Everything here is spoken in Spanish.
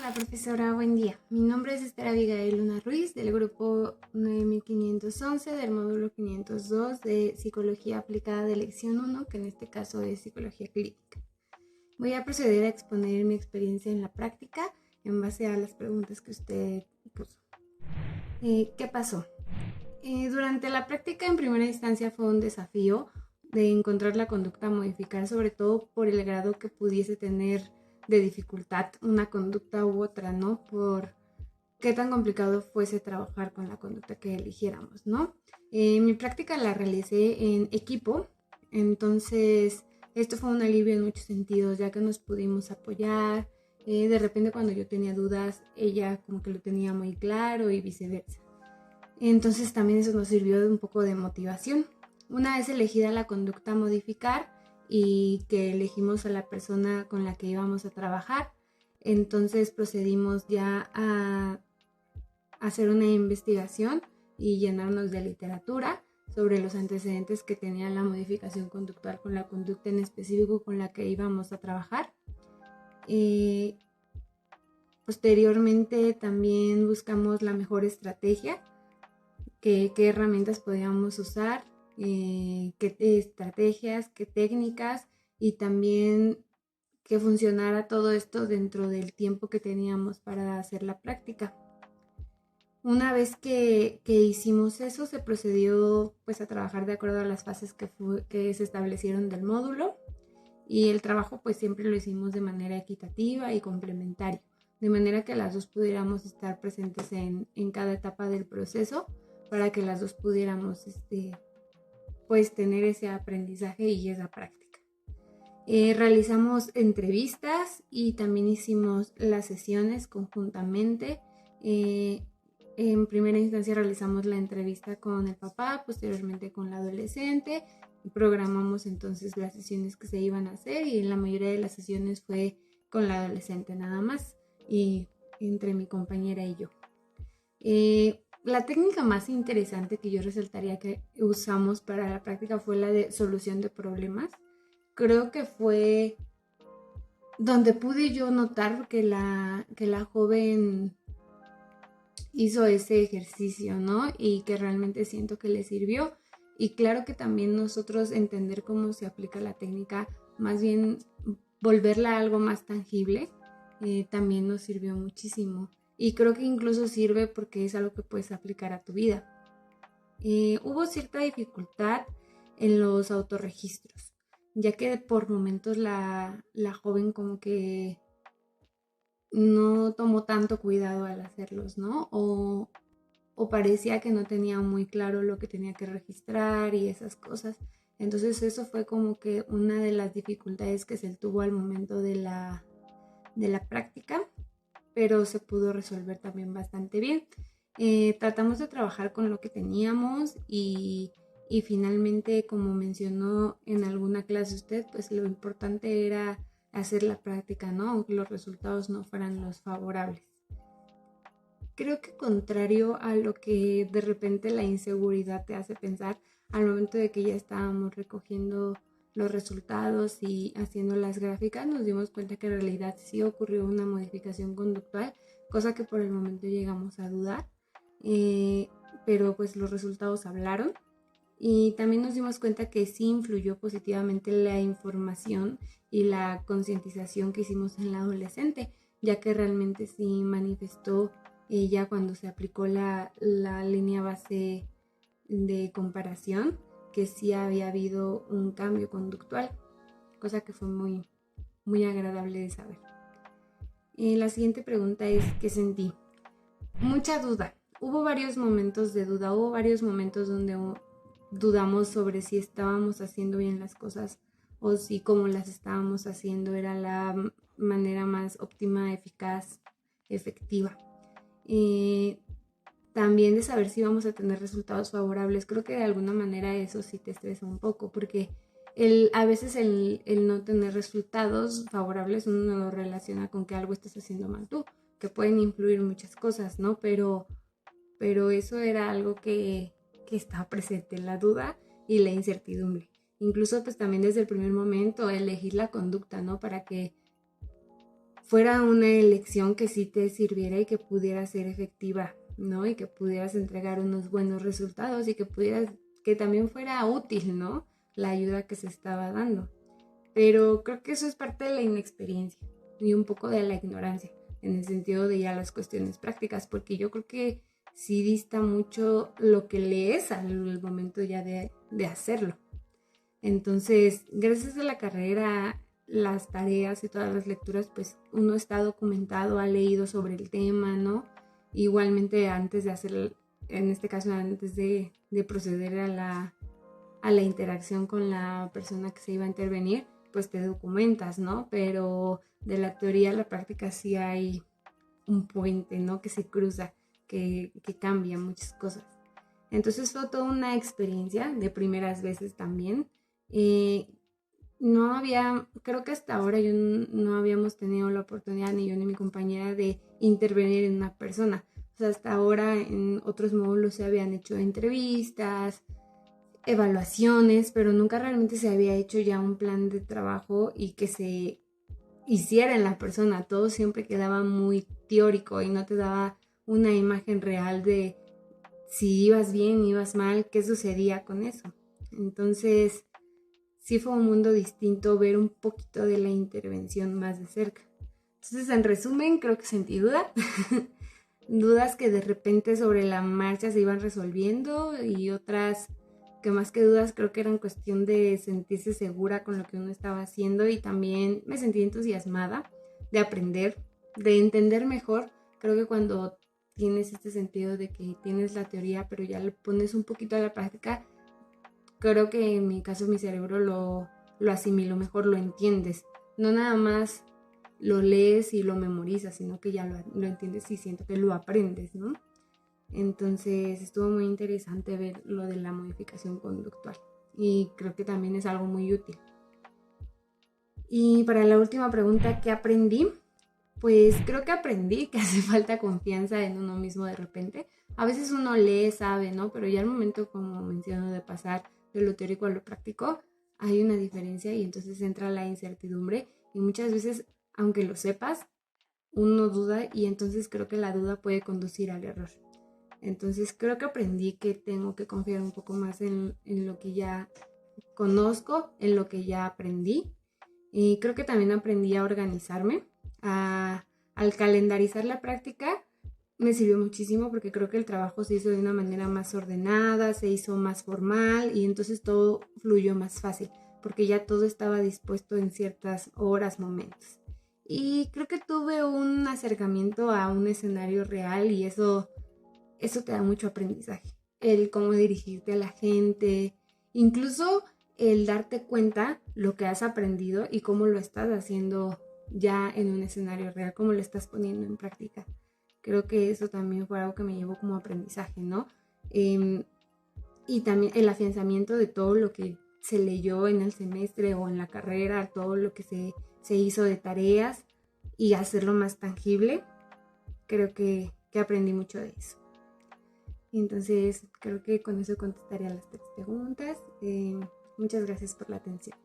Hola profesora, buen día. Mi nombre es Esther Abigail Luna Ruiz del grupo 9511 del módulo 502 de Psicología Aplicada de Lección 1, que en este caso es Psicología Clínica. Voy a proceder a exponer mi experiencia en la práctica en base a las preguntas que usted puso. ¿Qué pasó? Durante la práctica en primera instancia fue un desafío de encontrar la conducta a modificar, sobre todo por el grado que pudiese tener de dificultad una conducta u otra, ¿no? Por qué tan complicado fuese trabajar con la conducta que eligiéramos, ¿no? Mi práctica la realicé en equipo, entonces esto fue un alivio en muchos sentidos, ya que nos pudimos apoyar. De repente cuando yo tenía dudas, ella como que lo tenía muy claro y viceversa. Entonces también eso nos sirvió de un poco de motivación. Una vez elegida la conducta a modificar y que elegimos a la persona con la que íbamos a trabajar, entonces procedimos ya a hacer una investigación y llenarnos de literatura sobre los antecedentes que tenía la modificación conductual con la conducta en específico con la que íbamos a trabajar. Posteriormente también buscamos la mejor estrategia, qué herramientas podíamos usar, qué estrategias, qué técnicas, y también que funcionara todo esto dentro del tiempo que teníamos para hacer la práctica. Una vez que hicimos eso, se procedió pues a trabajar de acuerdo a las fases que se establecieron del módulo, y el trabajo pues siempre lo hicimos de manera equitativa y complementaria, de manera que las dos pudiéramos estar presentes en cada etapa del proceso para que las dos pudiéramos pues tener ese aprendizaje y esa práctica. Realizamos entrevistas y también hicimos las sesiones conjuntamente. En primera instancia realizamos la entrevista con el papá, posteriormente con la adolescente, y programamos entonces las sesiones que se iban a hacer, y en la mayoría de las sesiones fue con la adolescente nada más, y entre mi compañera y yo. La técnica más interesante que yo resaltaría que usamos para la práctica fue la de solución de problemas. Creo que fue donde pude yo notar que la joven hizo ese ejercicio, ¿no? Y que realmente siento que le sirvió. Y claro que también nosotros entender cómo se aplica la técnica, más bien volverla algo más tangible, también nos sirvió muchísimo. Y creo que incluso sirve porque es algo que puedes aplicar a tu vida. Hubo cierta dificultad en los autorregistros, ya que por momentos la joven como que no tomó tanto cuidado al hacerlos, ¿no? O parecía que no tenía muy claro lo que tenía que registrar y esas cosas. Entonces eso fue como que una de las dificultades que se tuvo al momento de la práctica, pero se pudo resolver también bastante bien. Tratamos de trabajar con lo que teníamos y finalmente, como mencionó en alguna clase usted, pues lo importante era hacer la práctica, ¿no? Aunque los resultados no fueran los favorables. Creo que contrario a lo que de repente la inseguridad te hace pensar, al momento de que ya estábamos recogiendo los resultados y haciendo las gráficas, nos dimos cuenta que en realidad sí ocurrió una modificación conductual, cosa que por el momento llegamos a dudar, pero pues los resultados hablaron. Y también nos dimos cuenta que sí influyó positivamente la información y la concientización que hicimos en la adolescente, ya que realmente sí manifestó ella cuando se aplicó la línea base de comparación, que sí había habido un cambio conductual, cosa que fue muy, muy agradable de saber. La siguiente pregunta es, ¿qué sentí? Mucha duda. Hubo varios momentos de duda, hubo varios momentos donde dudamos sobre si estábamos haciendo bien las cosas o si como las estábamos haciendo era la manera más óptima, eficaz, efectiva. También de saber si vamos a tener resultados favorables. Creo que de alguna manera eso sí te estresa un poco, porque a veces el no tener resultados favorables uno lo relaciona con que algo estás haciendo mal tú, que pueden influir muchas cosas, ¿no? Pero eso era algo que estaba presente, la duda y la incertidumbre. Incluso pues también desde el primer momento elegir la conducta, ¿no? Para que fuera una elección que sí te sirviera y que pudiera ser efectiva, ¿no? Y que pudieras entregar unos buenos resultados y que también fuera útil, ¿no? La ayuda que se estaba dando. Pero creo que eso es parte de la inexperiencia y un poco de la ignorancia en el sentido de ya las cuestiones prácticas, porque yo creo que sí dista mucho lo que lees al momento ya de hacerlo. Entonces, gracias a la carrera, las tareas y todas las lecturas, pues uno está documentado, ha leído sobre el tema, ¿no? Igualmente antes de hacer, en este caso antes de proceder a la interacción con la persona que se iba a intervenir, pues te documentas, ¿no? Pero de la teoría a la práctica sí hay un puente, ¿no? Que se cruza, que cambia muchas cosas. Entonces fue toda una experiencia de primeras veces también. Eh, no había, creo que hasta ahora no habíamos tenido la oportunidad, ni yo ni mi compañera, de intervenir en una persona. O sea, hasta ahora en otros módulos se habían hecho entrevistas, evaluaciones, pero nunca realmente se había hecho ya un plan de trabajo y que se hiciera en la persona. Todo siempre quedaba muy teórico y no te daba una imagen real de si ibas bien, ibas mal, qué sucedía con eso. Entonces, sí fue un mundo distinto ver un poquito de la intervención más de cerca. Entonces, en resumen, creo que sentí dudas que de repente sobre la marcha se iban resolviendo y otras que más que dudas creo que eran cuestión de sentirse segura con lo que uno estaba haciendo y también me sentí entusiasmada de aprender, de entender mejor. Creo que cuando tienes este sentido de que tienes la teoría pero ya le pones un poquito a la práctica, creo que en mi caso mi cerebro lo asimilo mejor, lo entiendes. No nada más lo lees y lo memorizas, sino que ya lo entiendes y siento que lo aprendes, ¿no? Entonces estuvo muy interesante ver lo de la modificación conductual y creo que también es algo muy útil. Y para la última pregunta, ¿qué aprendí? Pues creo que aprendí que hace falta confianza en uno mismo de repente. A veces uno lee, sabe, ¿no? Pero ya al momento, como menciono, de pasar de lo teórico a lo práctico, hay una diferencia y entonces entra la incertidumbre y muchas veces, aunque lo sepas, uno duda y entonces creo que la duda puede conducir al error. Entonces creo que aprendí que tengo que confiar un poco más en lo que ya conozco, en lo que ya aprendí. Y creo que también aprendí a organizarme, al calendarizar la práctica. Me sirvió muchísimo porque creo que el trabajo se hizo de una manera más ordenada, se hizo más formal y entonces todo fluyó más fácil porque ya todo estaba dispuesto en ciertas horas, momentos. Y creo que tuve un acercamiento a un escenario real y eso te da mucho aprendizaje. El cómo dirigirte a la gente, incluso el darte cuenta lo que has aprendido y cómo lo estás haciendo ya en un escenario real, cómo lo estás poniendo en práctica. Creo que eso también fue algo que me llevó como aprendizaje, ¿no? Y también el afianzamiento de todo lo que se leyó en el semestre o en la carrera, todo lo que se hizo de tareas y hacerlo más tangible. Creo que aprendí mucho de eso. Entonces, creo que con eso contestaría las 3 preguntas. Muchas gracias por la atención.